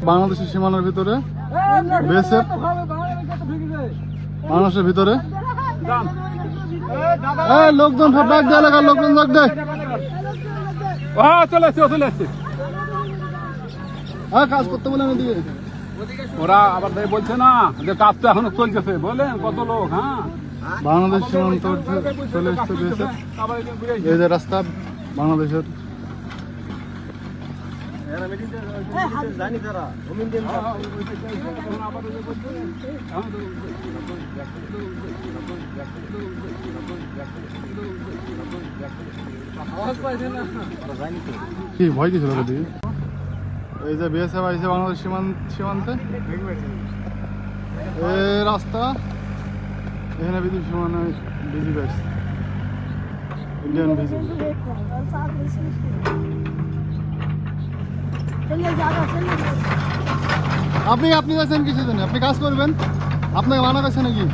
বাংলাদেশের সীমানার ভিতরে বিএসএফ বাংলাদেশের ভিতরে লোকজন সব ডাক দেয়, এলাকার লোকজন ডাক দেয়। চলে আসছে হ্যাঁ, কাজ করতে বলে এদিকে ওরা আবার বলছে না যে কাজ তো এখনো চলতেছে, বলেন কত লোক। হ্যাঁ, বাংলাদেশ সীমান্ত চলে এসছে বিএসএফ। এই যে রাস্তা বাংলাদেশের। কি ভয় কিছু লোকের দিকে? এই যে বিএসএফ আইছে বাংলাদেশ সীমান্তে। এই রাস্তা এখানে বিদেশি সীমানায় বিজিবি আসছে, ইন্ডিয়ান বিজিবি। আপনি যাচ্ছেন কিছু জন্য, আপনি কাজ করবেন, আপনাকে মানা করছে নাকি?